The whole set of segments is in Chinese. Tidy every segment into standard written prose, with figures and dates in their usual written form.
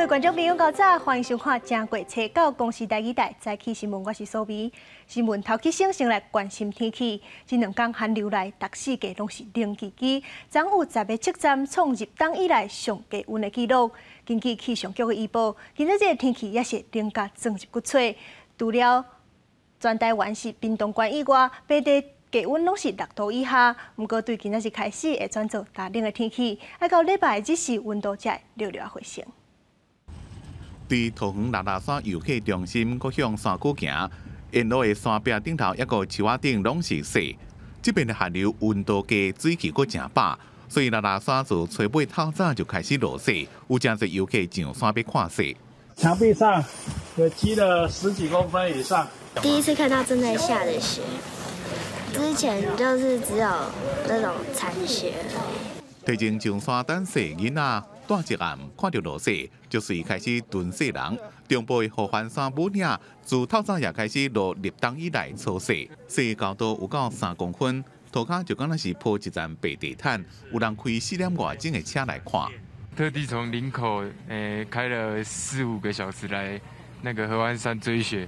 位观众朋友，早，欢迎收看《正过车到公司台语台》早起新闻，我是苏眉。新闻头起先来关心天气，这2天寒流来，各世界拢是冷叽叽。昨有10个7站创入冬以来上低温的纪录。根据气象局的预报，今仔日的天气也是冷甲转入骨脆。除了全台湾是屏东县以外，北地低温拢是6度以下。不过对今仔日开始会转做大冷的天气，要到礼拜日时温度才会略略回升。伫桃园六大山游客中心，搁向山区行，沿路的山壁顶头，抑个树仔顶拢是雪。这边的寒流温度低，水汽搁真饱，所以六大山自初八透早就开始落雪，有真侪游客上山要看雪。墙壁上有积了10几公分以上。第一次看到正在下的雪，之前就是只有那种残雪而已。提前上山等雪囡仔。大一暗看到落雪，就随开始囤雪人。中部的合欢山母岭自透早也开始落入冬以来初雪，雪高度有到3公分，涂骹就敢若是铺一层白地毯，有人开4点外钟的车来看。特地从林口开了4、5个小时来那个合欢山追雪，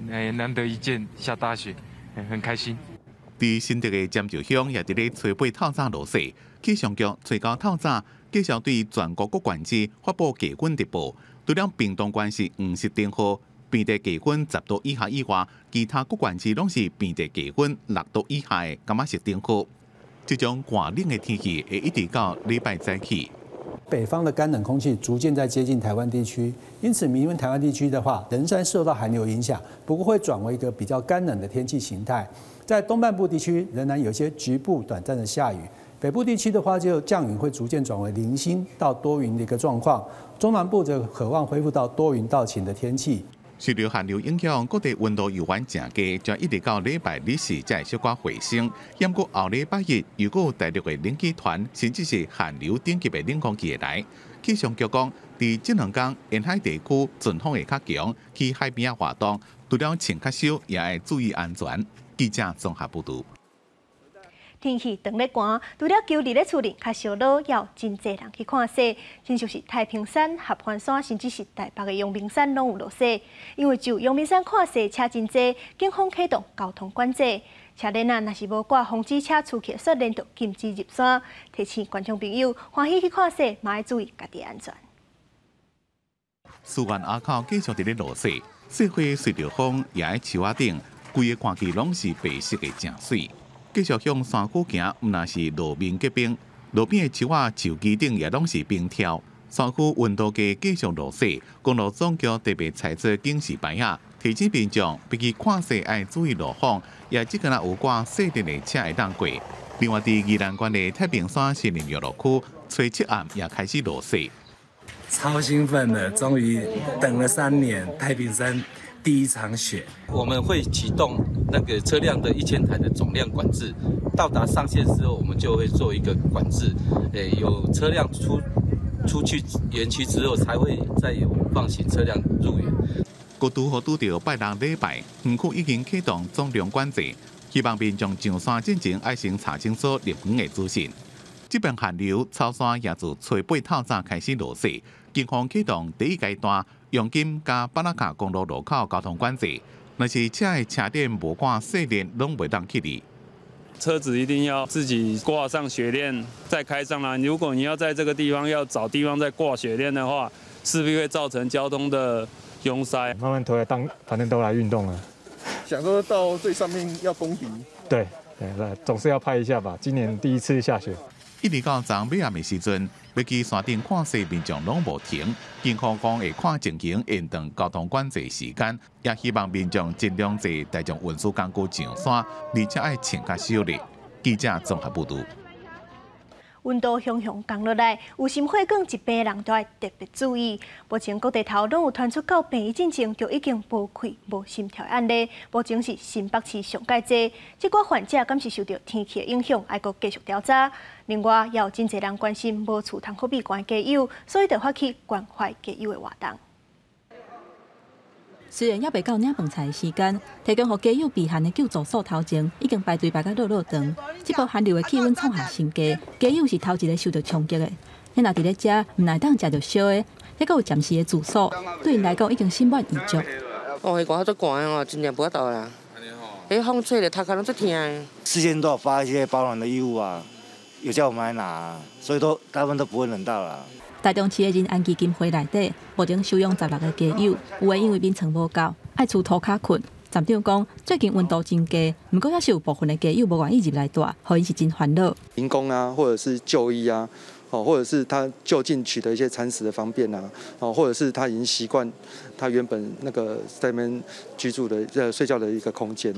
难得一见下大雪，很开心。伫新竹的尖石乡也伫咧初八透早落雪，气象局最高透早。继续对全国各县市发布低温特报，除了屏东县是50点号，平地低温10度以下以外，其他各县市拢是平地低温6度以下的，感觉是点号。这种寒冷的天气会一直到礼拜再起。北方的干冷空气逐渐在接近台湾地区，因此明天台湾地区的话，仍然受到寒流影响，不过会转为一个比较干冷的天气形态。在东半部地区仍然有一些局部短暂的下雨。北部地区的话，就降雨会逐渐转为零星到多云的一个状况。中南部则渴望恢复到多云到晴的天气。受到寒流影响，各地温度又缓正低，将一直到礼拜日时才会小可回升。不过后礼拜日，如果有大陆的冷气团甚至是寒流等级的冷空气来，气象局讲，伫这2天沿海地区阵风会较强，去海边活动，除了穿较少，也要注意安全。记者综合报道。天气长咧寒，除了旧日咧厝里较烧热，也有真侪人去看雪。亲像是太平山、合欢山，甚至是台北的阳明山，拢有落雪。因为就阳明山看雪车真侪，警方启动交通管制，车辆若是无挂防止车出去雪链，就禁止入山。提醒观众朋友，欢喜去看雪，嘛要注意家己安全。思源埡口继续伫咧落雪，雪花随着风也喺树仔顶，规个看起拢是白色的正水。继续向山区行，毋但是路面结冰，路边的树仔树基顶也拢是冰条。山区温度计继续落雪，公路总局特别采取警示牌啊，提醒民众必须看雪要注意路况，也只敢有挂雪地的车会当过。另外，伫宜兰县的太平山森林游乐区，初7暗也开始落雪。超兴奋的，终于等了3年，太平山第1场雪。我们会启动那个车辆的1000台的总量管制，到达上限之后，我们就会做一个管制。有车辆出去园区之后，才会再有放行车辆入园。国都和拄到拜六礼拜，园区已经启动总量管制，希望民众上山进前爱先查清楚入园的资讯。这边寒流草山也自初8透早开始落雪，警方启动第1阶段。用金加巴拉卡公路路口交通管制，若是车的车垫无挂雪链，拢袂当去哩。车子一定要自己挂上雪链再开上来。如果你要在这个地方要找地方再挂雪链的话，势必会造成交通的拥塞。慢慢投来反正都来运动了，想说到最上面要攻顶。对，总是要拍一下吧。今年第1次下雪。一直到昨尾暗的时阵，要去山顶看雪，民众拢无停。警方讲会看情形延长交通管制时间，也希望民众尽量坐大众运输工具上山，而且要穿较少哩。记者综合报道。温度向降落来，有心血管疾病的人都要特别注意。目前各地头拢有传出到病医进前就已经无气、无心跳的案例，目前是新北市上界多。这寡患者敢是受到天气的影响，还阁继续调查。另外，也有真侪人关心无厝通可比关家友，所以就发起关怀家友的活动。虽然还未到领饭菜的时间，提供予家友避寒的救助所头前已经排队排到落长。这波寒流的气温创下新低，家友是头一个受到冲击的。你若伫咧遮，唔来当食着烧的，还有暂时的住所，对因来讲已经心满意足。哦，迄寒足寒哦，真正无法度啦。迄风吹的头壳拢足痛。事先都有发一些保暖的衣物啊，有叫我们来拿，所以大部分都不会冷到啦。台中市的人安基金会内底，目前收容16个家友，有的因为眠床无够，爱厝涂骹困。站长讲，最近温度增加，不过也是有部分的家友无愿意入来住，互因是真烦恼。停工啊，或者是就医啊，或者是他就近取得一些餐食的方便啊，或者是他已经习惯他原本那个在那边居住的睡觉的一个空间。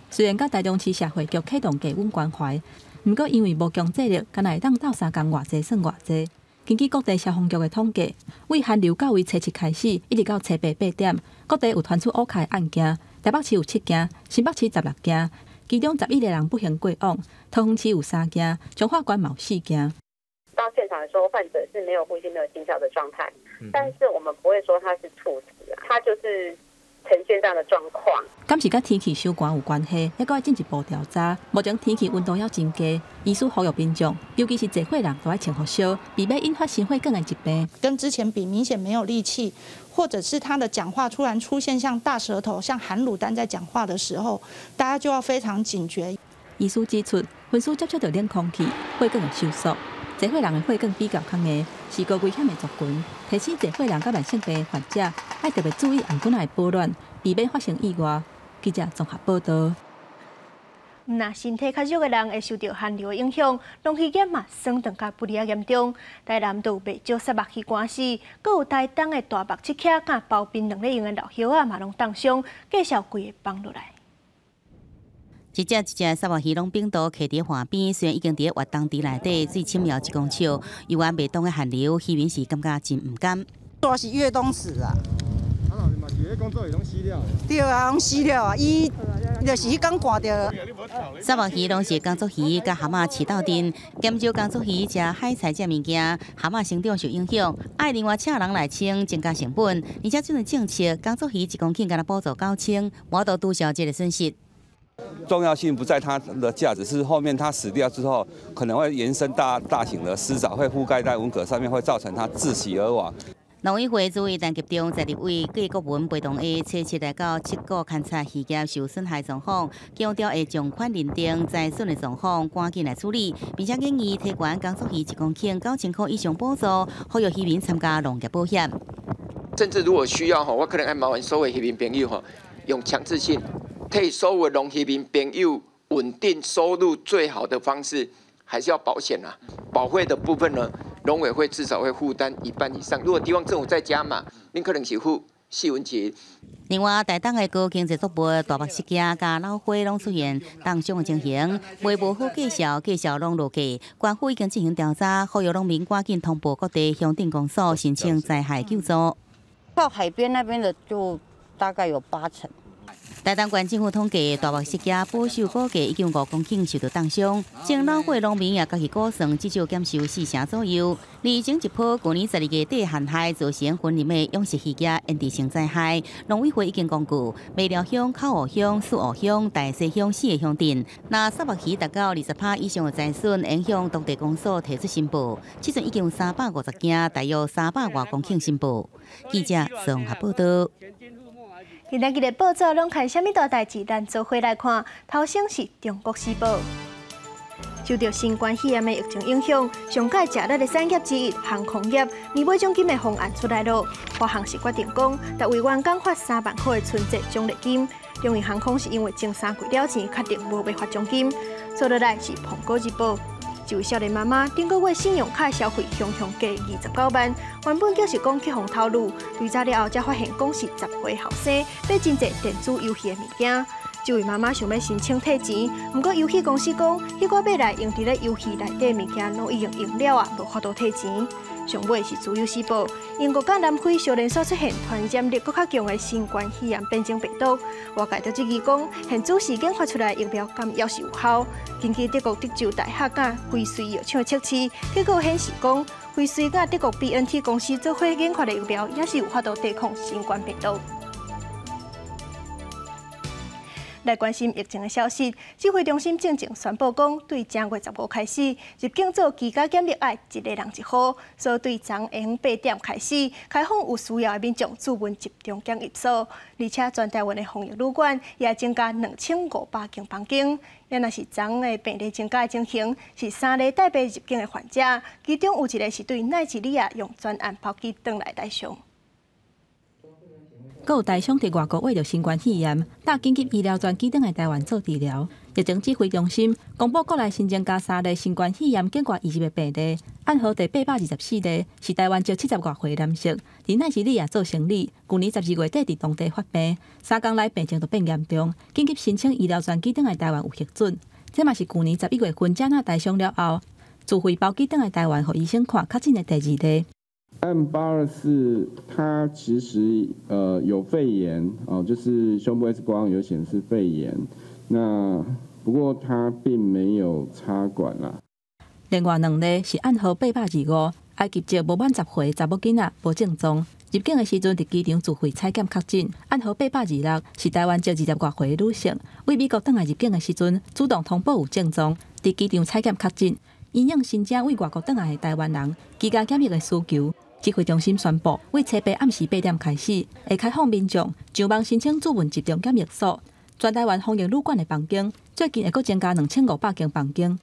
虽然甲台中市社会局启动家温关怀，不过因为无强制力，敢若会当斗3工偌济算偌济。根据各地消防局的统计，为寒流到位初7开始，一直到初8点，各地有传出误开案件。台北市有7件，新北市16件，其中11个人不幸过往。桃园市有3件，彰化县有4件。到现场的时候，患者是没有呼吸、没有心跳的状态，但是我们不会说他是猝死，他就是呈现这样的状况。敢是甲天气相关有关系，还阁要进一步调查。目前天气温度要增加，医师呼吁民众，尤其是侪岁人都要穿好烧，避免引发心血管的疾病。跟之前比，明显没有力气，或者是他的讲话突然出现像大舌头、像含卤蛋在讲话的时候，大家就要非常警觉。医师指出，分数接触到冷空气，血管会收缩。侪岁人的血管比较较硬，是个危险的族群。提醒侪岁人甲慢性病患者，要特别注意颔管的保暖，避免发生意外。记者综合报道。那身体较弱的人会受到寒流的影响，容易炎嘛，酸痛甲不利严重。台南都有袂少杀目器官死，阁有台东的大目刺客甲包槟榔咧用的老叶仔嘛拢冻伤，介绍规个放落来。一只杀目鱼拢病毒徛伫岸边，虽然已经伫活动池内底水深了1公尺，由于袂冻的寒流，渔民是感觉真毋甘。大是越冬死啊！对啊，拢死了啊！伊就是迄天挂着。杀目鱼拢是工作鱼，甲蛤蟆饲斗阵，减少工作鱼食海菜这物件，蛤蟆生长受影响。爱另外请人来清，增加成本，而且这种政策，工作鱼1公斤敢若补助9千，无度抵消这个损失。重要性不在它的价值，是后面它死掉之后，可能会延伸大型的湿藻，会覆盖在文蛤上面，会造成它窒息而亡。农委会主委陈吉中在立委季国文陪同的初7来到7股勘察渔业受损害状况，强调会将款认定灾损的状况赶紧来处理，并且建议提悬工作鱼1公斤9千块以上补助，呼吁渔民参加农业保险。甚至如果需要我可能爱麻烦所有渔民朋友用强制性。替所有农渔民朋友稳定收入最好的方式，还是要保险啊。保费的部分呢，农委会至少会负担1半以上。如果地方政府再加码，您可能是付4分之一。另外，台东的高经济作物大目刺甲甲老花拢出现冻伤的情形，卖无好介绍拢落价。官府已经进行调查，呼吁农民赶紧通报各地乡镇公所申请灾害救助。到海边那边的就大概有8成。台东县政府统计，大目刺甲保守估计已经5公顷受到冻伤，种老花农民也家己估算，至少减收4成左右。而前一波去年12月底旱害造成森林的养殖渔业因地性灾害，农委会已经公告，麦寮乡、口湖乡、四湖乡、大西乡4个乡镇，若杀目鱼达到20%以上的灾损，应向当地公所提出申报。此阵已经有350件，大约300多公顷申报。记者综合报道。今仔日的报纸拢看什么大代志？咱做伙来看。头先是《中国时报》，受到新冠肺炎的疫情影响，上届食力的产业之一航空业，年尾奖金的方案出来了。华航是决定讲，逐位员工发3万块的春节奖励金。中印航空是因为前3季了钱，确定无要发奖金。接落来是《苹果日报》。一位少年妈妈顶个月信用卡消费加29万，原本就是讲去互透露，对查了后才发现讲是10岁后生买真侪电子游戏的物件。这位妈妈想要申请退钱，不过游戏公司讲，迄个买来用伫咧游戏内底物件拢已经用了啊，无法度退钱。上尾是《自由时报》，英国甲南非小连锁出现传染力更较强的新冠肺炎变种病毒。外界就质疑讲，现主时间发出来疫苗敢要是有效？根据德国德州大学甲辉瑞药厂的测试，结果显示讲，辉瑞甲德国 BNT 公司做伙研发的疫苗也是有法度抵抗新冠病毒。来关心疫情的消息，指挥中心正宣布讲，对正月15开始，入境做居家检疫爱一个人1号，所以对昨下午8点开始，开放有需要的民众自问集中检疫所，而且全台湾的防疫旅馆也增加2500间房间。也若是昨下病例增加的情形，是3例台北入境的患者，其中有1个是对奈及利亚用专案包机转来台上。 阁有台商伫外国为着新冠肺炎，搭紧急医疗专机转来台湾做治疗。疫情指挥中心公布国内新增加3例新冠肺炎境外移入的病例，暗号第824例是台湾籍70多岁的男性，伫奈及利亚做生理，去年12月底伫当地发病，3天内病情就变严重，紧急申请医疗专机转来台湾有核准。这嘛是去年11月份接纳台商了后，自费包机转来台湾，互医生看确诊的第2例。 M824它其实有肺炎哦，就是胸部 X 光有显示肺炎，那不过它并没有插管啦。另外2例是暗号825，埃及籍无满10岁查某囡仔无症状，入境的时阵伫机场自费采检确诊。暗号826是台湾籍20多岁的女性，为美国转来入境的时阵主动通报有症状，伫机场采检确诊。因应新增为外国转来的台湾人居家检疫的需求。 指挥中心宣布，为初八暗时8点开始，会开放民众上网申请自问集中检疫所。全台湾防疫旅馆的房间，最近会阁增加2500间房间。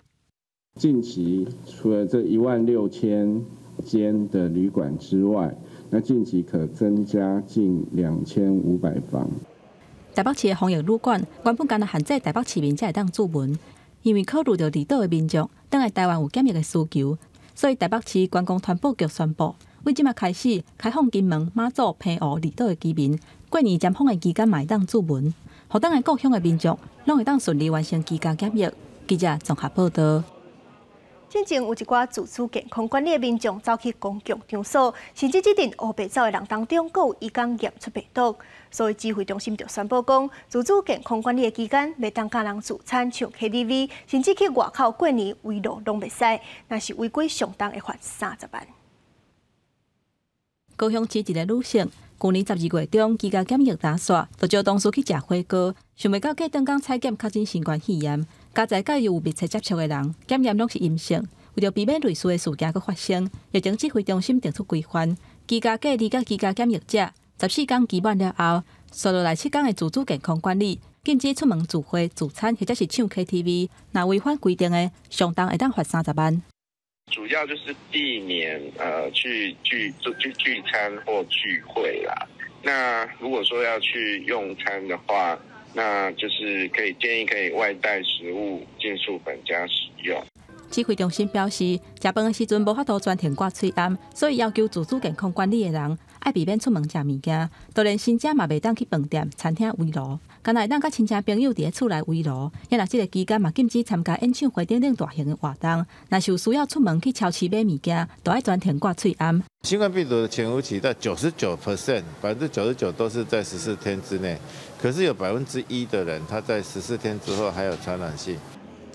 近期除了这16000间的旅馆之外，那近期可增加近2500房。台北市的防疫旅馆原本干那限制台北市民才会当自问，因为考虑到离岛的民众等来台湾有检疫的需求，所以台北市观光团保局宣布。 为即麦开始开放金门、马祖、澎湖、离岛的居民，过年尖峰的期间嘛会当自问，互等下各乡的民众拢会当顺利完成居家检疫。记者综合报道。进前有一寡自主健康管理的民众走去公共场所，甚至这阵乌白走的人当中，阁有伊讲验出病毒，所以指挥中心就宣布讲，自主健康管理的期间，袂当甲人自餐、唱 KTV， 甚至去外口过年围炉拢袂使，若是违规上当会罚30万。 高雄市一个女性，去年12月中居家检疫打煞，就招同事去食火锅，想袂到过当天采检确诊新冠肺炎，加在甲伊有密切接触的人，检验拢是阴性。为着避免类似的事件佫发生，疫情指挥中心定出规范，居家隔离甲居家检疫者14天期满了后，续落来7天的自主健康管理，禁止出门聚会、自餐或者是唱 KTV， 若违反规定的，上当会当罚30万。 主要就是避免去聚餐或聚会啦。那如果说要去用餐的话，那就是建议可以外带食物进宿本家使用。指挥中心表示，食饭的时阵无法度全程挂喙罨，所以要求自主健康管理的人爱避免出门食物件，就连新者嘛袂当去饭店、餐厅围炉，敢若会当甲亲戚朋友伫咧厝内围炉。也若即个期间嘛禁止参加演唱会等等大型的活动，若是有需要出门去超市买物件，都爱全程挂喙罨。新冠病毒的潜伏期在99%，99%都是在14天之内，可是有1%的人他在14天之后还有传染性。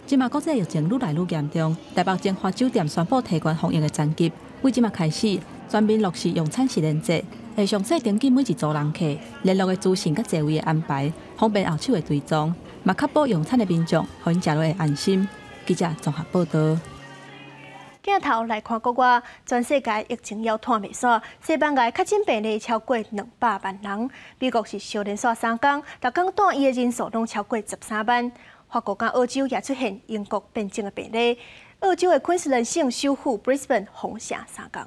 即马国际疫情愈来愈严重，台北精华酒店宣布提悬防疫的层级，为即马开始全面落实用餐实联制，会详细登记每一组人客、联络的资讯甲座位的安排，方便后手的追踪，嘛确保用餐的民众互因食落会安心。记者综合报道。镜头来看国外，全世界疫情要拖袂煞，西班牙确诊病例超过200万人，美国是小连续3天，逐天住院的人数拢超过13万。 法国甲澳洲也出现英国变种的病例，澳洲的昆士兰省首府 Brisbane 封城3天。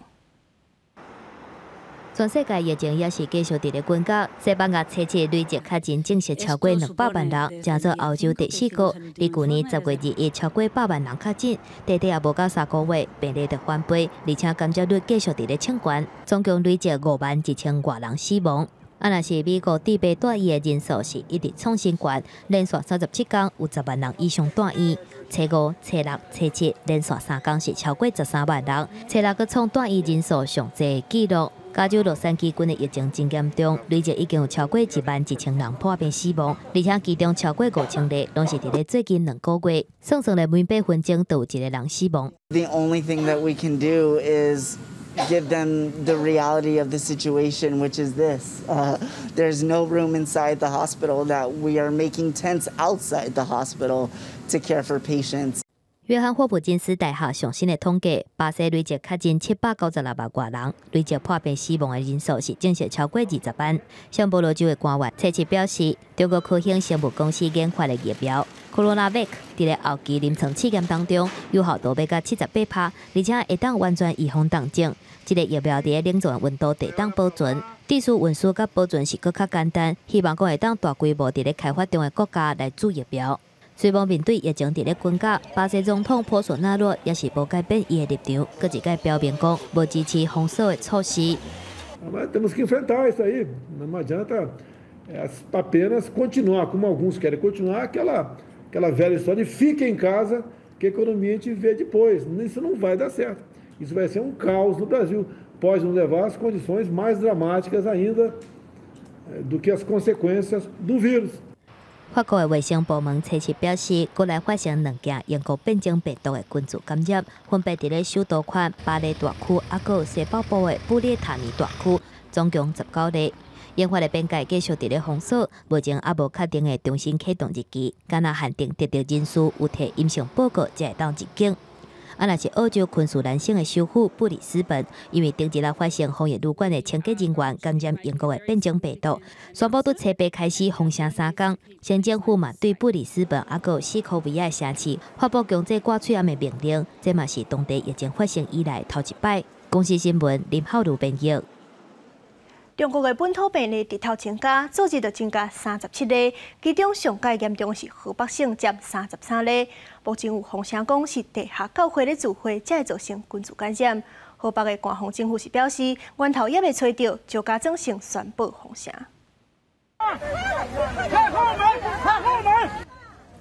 全世界疫情也是继续伫咧滚高，西班牙初次累计确诊证实超过200万人，成做欧洲第4国。伫去年10月2日超过100万人确诊，短短也无到3个月，病例就翻倍，而且感染率继续伫咧升悬，总共累计51000多人死亡。 若是美国第8大医的人数是一直创新高，连续37天有10万人以上大医。初5、初6、初7连续3天是超过13万人，初6个创大医人数上济纪录。加州洛杉矶郡的疫情真严重，累计已经有超过11000人破病死亡，而且其中超过5000例拢是伫咧最近2个月，算算咧每8分钟都有1个人死亡。The only thing that we can do is give them the reality of the situation, which is this. There's no room inside the hospital, that we are making tents outside the hospital to care for patients. 约翰霍普金斯大学上新的统计，巴西累计确诊796万外人，累计破病死亡的人数是正式超过20万。上波罗州的官员测试表示，中国科兴生物公司研发的疫苗 CoronaVac 伫咧后期临床试验当中，有效度要到78%，而且会当完全预防重症。这个疫苗伫咧冷藏温度地当保存，技术运输甲保存是搁较简单，希望讲会当大规模伫咧开发中的国家来做疫苗。 虽然面对疫情伫咧滚价，巴西总统波索纳罗也是无改变伊的立场，佮一改表明讲无支持封锁的措施。Mas temos que enfrentar isso aí. Não adianta apenas continuar, como alguns querem continuar, aquela velha história de fica em casa, que a economia a gente vê depois. Isso não vai dar certo. Isso vai ser um caos no Brasil. Pode nos levar às condições mais dramáticas ainda do que as consequências do vírus. 法国的卫生部门测试表示，国内发生2件英国变种病毒的群组感染，分别伫咧首都圈巴黎大区，啊，佮西北部的布列塔尼大区，总共19例。研发的边界继续伫咧封锁，目前还无确定的重新启动日期，敢若限定得到人士有摕阴性报告才会当入境。 啊，若是澳洲昆士兰省的首府布里斯本，因为顶一日发生防疫旅馆的清洁人员感染英国的变种病毒，宣布伫初八开始封城3天。省政府嘛对布里斯本啊个4科维亚城市发布强制挂喙暗的命令，这嘛是当地疫情发生以来头一摆。公司新闻林浩如编译。 中国的本土病例日头增加，昨日就增加37例，其中上界严重是河北省占33例。目前有风声讲是地下教会咧聚会才会造成群组感染。河北的官方政府是表示，源头也未找到，就加总先宣布封城。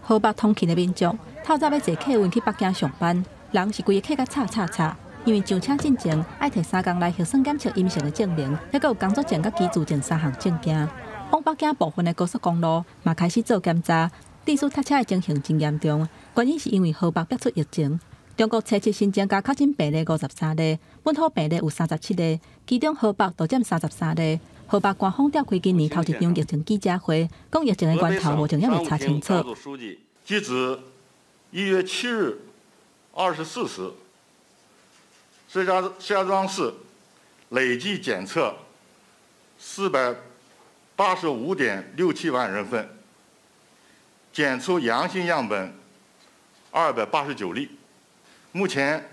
河北通勤的民众透早要坐客运去北京上班，人是规个客甲吵。 因为上车进前爱摕3天来核酸检测阴性的证明，还有工作证甲居住证3项证件。往北京部分的高速公路嘛开始做检查，历史塞车的情形真严重。原因是因为河北爆出疫情，中国初7新增加确诊病例53例，本土病例有37例，其中河北就占33例。河北官方召开今年头一场疫情记者会，讲疫情的源头目前也未查清楚。截止1月7日24时。 石家庄市累计检测485.67万人份，检出阳性样本289例。目前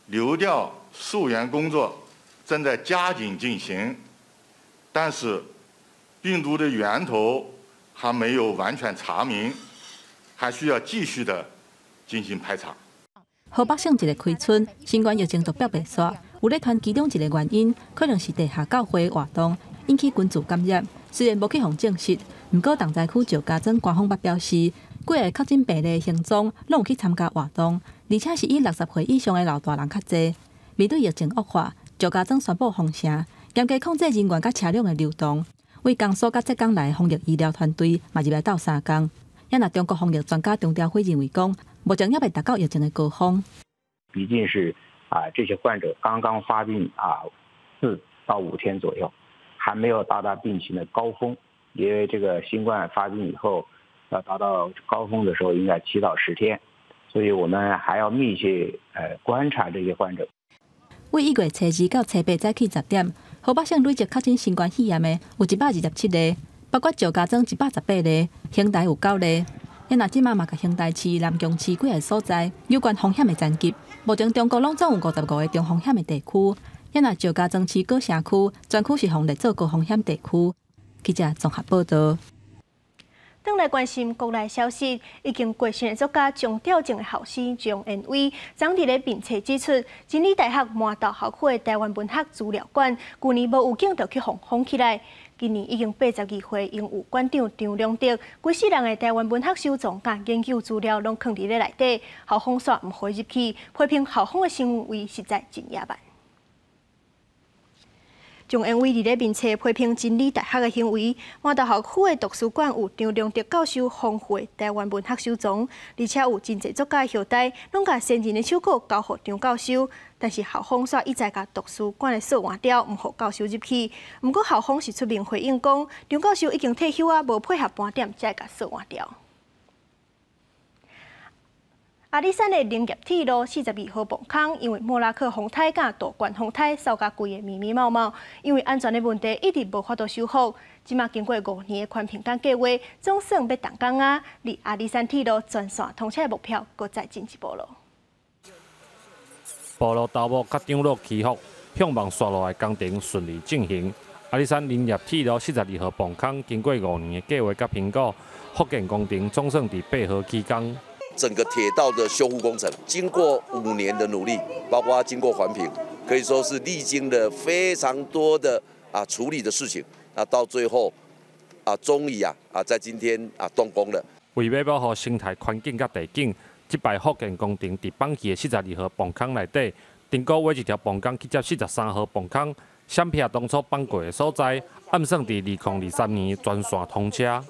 流调溯源工作正在加紧进行，但是病毒的源头还没有完全查明，还需要继续的进行排查。 河北省一个开村，新冠疫情都表白煞，有咧传其中一个原因，可能是地下教会活动引起群组感染。虽然无去互证实，不过同灾区石家庄官方表示，几个确诊病例行踪拢有去参加活动，而且是以60岁以上的老大人较侪。面对疫情恶化，石家庄宣布封城，严格控制人员甲车辆的流动。为江苏甲浙江来防疫医疗团队嘛入来斗3天。也若中国防疫专家张兆辉认为讲。 目前也未达到疫情的高峰。毕竟是这些患者刚刚发病4到5天左右，还没有达到病情的高峰。因为这个新冠发病以后，要达到高峰的时候，应该7到10天，所以我们还要密切观察这些患者。为1月初2到初8早起10点，河北省累计确诊新冠肺炎的有127例，包括石家庄118例，邢台有9例。 也若即马嘛，甲邢台市、南京市几个所在有关风险的层级，目前中国拢总有55个中风险的地区。也若石家庄市各社区全区是列做高风险地区。记者综合报道。转来关心国内消息，已经过身的作家张吊正的后生张恩伟，昨日咧并册指出，真理大学麻豆校区的台湾文学资料馆，去年无有景就去封起来。 今年已经82岁，拥有馆长张良德，规世人的台湾文学收藏甲研究资料拢藏伫咧内底，校方煞唔会入去，批评校方的行为实在真野蛮。将因为伫咧面册批评真理大学的行为，满大学区的图书馆有张良德教授封会台湾文学收藏，而且有真侪作家的后代，拢甲先人的手稿交互张教授。但是校方煞一再甲图书馆的锁换掉，毋互教授入去。毋过校方是出面回应讲，张教授已经退休啊，无配合半点，才甲锁换掉。阿里山的林业铁路42号崩坑，因为莫拉克风台甲大关风台扫甲规个密密麻麻，因为安全的问题一直无法度修复。即马经过5年的宽频间计划，总算要动工啊！离阿里山铁路全线通车的目标，搁再进一步咯。部落头目甲长老祈福，向望刷落来工程顺利进行。阿里山林业铁路42号崩坑，经过5年的计划甲评估，复建工程总算伫8号起工。整个铁道的修复工程，经过5年的努力，包括经过环评，可以说是历经了非常多的处理的事情，到最后终于在今天动工了。为要保护生态环境甲地景，这摆复建工程伫放弃的42号崩坑内底，经过挖一条崩坑去接43号崩坑，闪避当初崩过的所在，暗算伫2023年全线通车。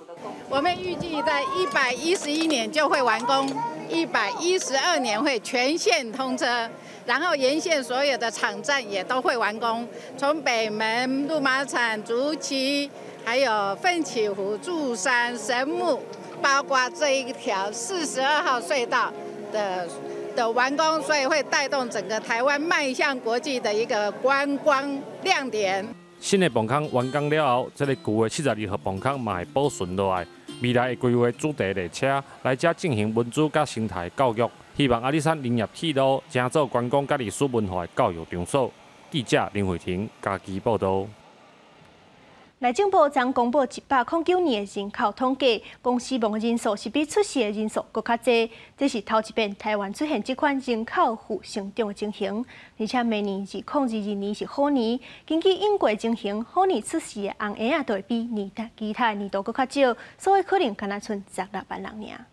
我们预计在111年就会完工，112年会全线通车，然后沿线所有的场站也都会完工，从北门、鹿马场、竹崎，还有奋起湖、祝山、神木，包括这一条42号隧道的完工，所以会带动整个台湾迈向国际的一个观光亮点。新的崩坑完工了后，这个旧的42号崩坑嘛会保存落来。未来会规划主题列车来这进行文主甲生态教育，希望阿里山林业铁路成做观光甲历史文化的教育场所。记者林慧婷家己报道。内政部将公布109年的人口统计，公死亡的人数是比出世的人数搁较侪，这是头一遍台湾出现这款人口负成长的情形。而且明年2022年是虎年，根据英国情形，虎年出世的红婴仔都会比其他年度搁较少，所以可能敢若剩16万人尔。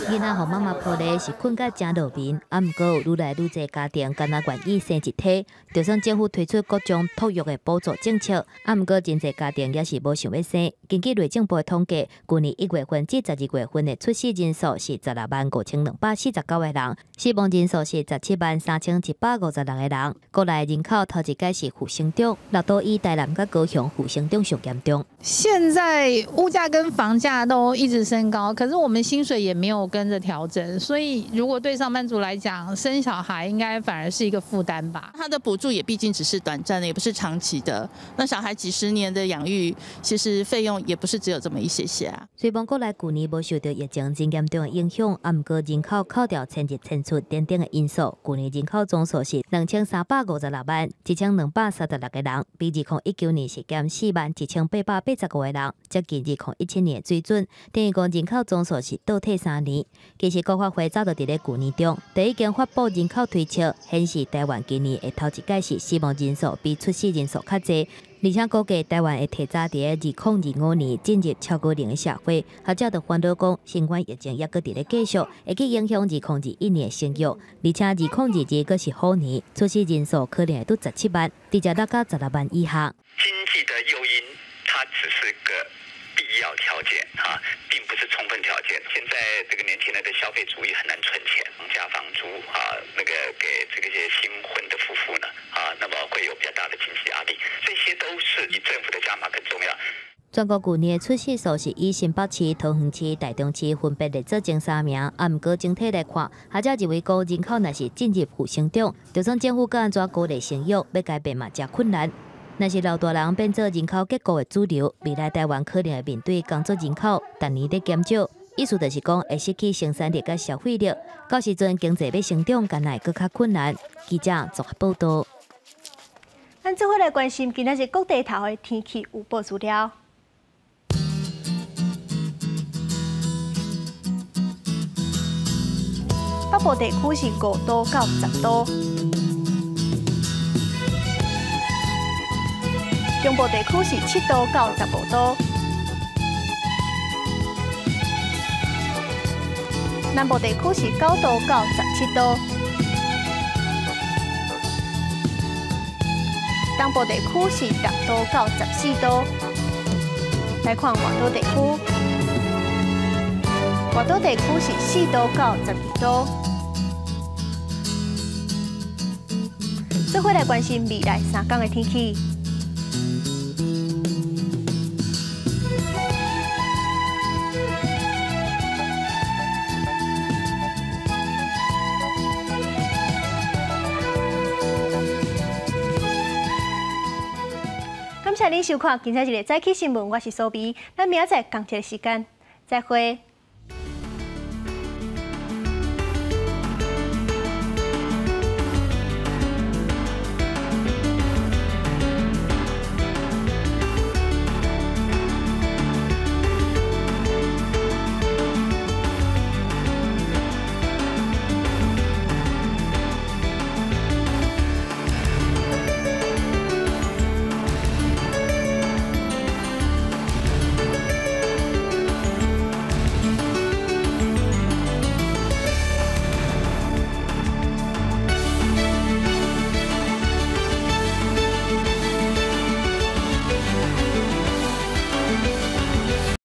囡仔互妈妈抱咧是困甲真落眠，毋过有愈来愈侪家庭敢若愿意生一体，就算政府推出各种托育的补助政策，毋过真侪家庭也是无想要生。根据内政部的统计，去年1月份至12月份的出生人数是16万5249个人，死亡人数是17万3156个人。国内人口头一届是负成长，6都以台南甲高雄负成长上严重。现在物价跟房价都一直升高，可是我们薪水也没有跟着调整，所以如果对上班族来讲，生小孩应该反而是一个负担吧。他的补助也毕竟只是短暂的，也不是长期的。那小孩几十年的养育，其实费用也不是只有这么一些些啊。虽然国内去年无受到疫情真严重的影响，毋过人口扣掉迁入迁出等等的因素，去年人口总数是2356万1236个人，比2019年是减4万1885个人，接近2017年的水准。等于讲人口总数是倒退3年。其实国发会早就伫咧去年中，就已经发布人口推测，显示台湾今年的头一届是死亡人数比出生人数较侪，而且估计台湾会提早伫2025年进入超高龄的社会。学者就烦恼讲，新冠疫情也搁伫咧继续，会去影响2021年的生育，而且2022搁是虎年，出生人数可能会拄17万，直接落到16万以下。经济的诱因，它只是个必要条件啊，并不是充分条件。现在这个年轻人的消费主义很难存钱，房价、房租那个给这些新婚的夫妇呢那么会有比较大的经济压力，这些都是比政府的加码更重要。全国去年的出生数是以新北市、桃园市、台中市分别列做前3名，毋过整体来看，学者认为讲人口若是进入负成长，就算政府安怎鼓励生育，要改变嘛真困难。若是老大人变做人口结构的主流，未来台湾可能会面对工作人口逐年在减少，意思就是讲会失去生产力甲消费力，到时阵经济要成长，敢若会更较困难。记者综合报道。咱做伙来关心今仔日各地头的天气预报资料。北部地区是5度到10度，中部地区是7度到15度，南部地区是9度到17度，东部地区是10度到14度。来看外岛地区，外岛地区是4度到12度。做伙来关心未来3天的天气。感谢您收看今仔日的早起新闻，我是苏比，咱明仔载同一个时间再会。